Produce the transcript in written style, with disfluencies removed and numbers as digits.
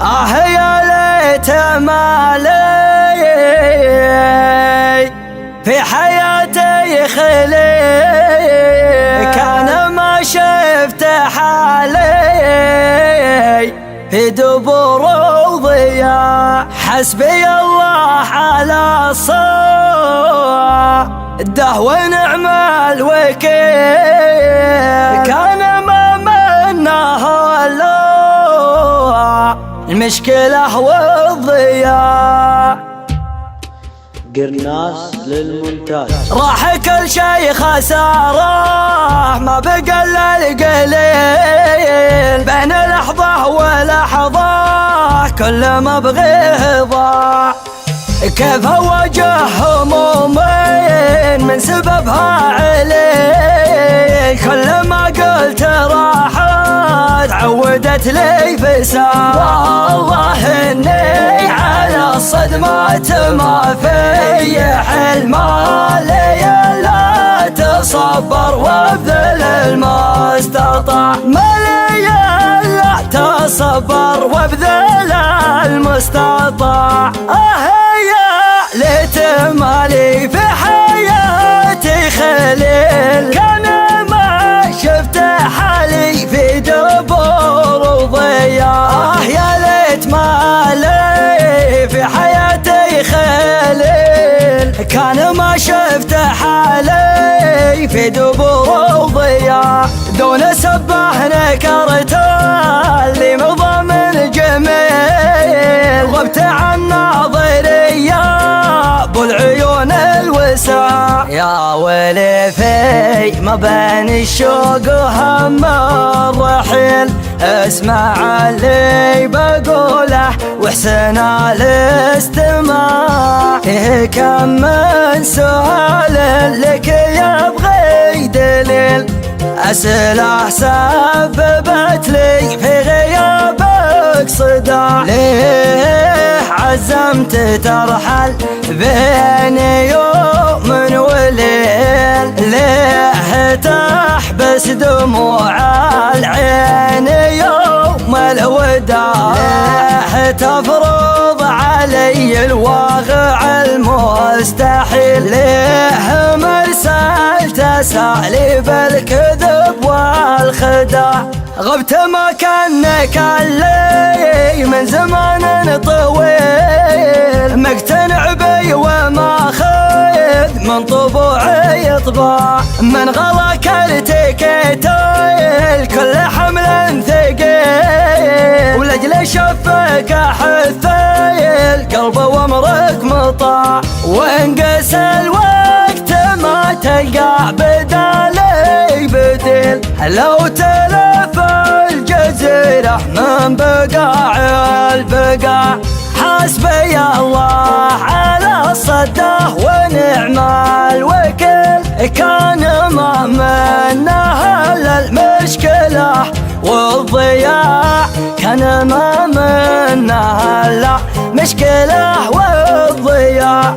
يا ليت مالي في حياتي خلي، كان ما شفت حالي في دبور وضياع. حسبي الله على الصاده ونعم الوكيل، كان ما منه الا المشكلة والضياع. قرناس للمونتاج. راح كل شي خسارة ما بقى الا القليل، بين لحظة ولحظة كل ما بغيه ضاع. كيف اواجه همومين من سببها علي، كل ما قلت راحت عودت لي فساد. والله اني على الصدمات ما في حل، مالي الا تصبر وابذل المستطاع، مالي الا تصبر وابذل المستطاع. ليت مالي في حياتي خليل، كان ما شفت حالي في دبور وضياع. يا ليت مالي في حياتي خليل، كان ما شفت حالي في دبور وضياع. دون سبه نكرته اللي مضى من جميل، غبت عن ناظري بالعيون الوسع. يا ويلي في ما بين الشوق وهم الرحيل، اسمع اللي بقوله واحسن الاستماع. فيه كم من سؤال لك يبغي دليل، أسئلة سببت لي في غيابك صداع. ليه عزمت ترحل بيني يوم وليل، ليه تحبس دموع العين يوم الوداع، ليه تفرض علي الواقع المستحيل، ليه مرسل تساليب الكذب والخداع. غبت مكانك اللي من زمان طويل، مقتنع بي وما خذ من طبوعي طباع. من غلاك التكيتيل كل حمل ثقيل، ولأجل شفك حثيل قلبه وامرك مطاع. وانقس الوقت ما تلقى بدالي بديل، لو تلف الجزيرة من بقاع البقاع. حسبي الله على الصده ونعم الوكيل، كان ما منه الا المشكلة والضياع، كان ما منه الا مشكلة والضياع.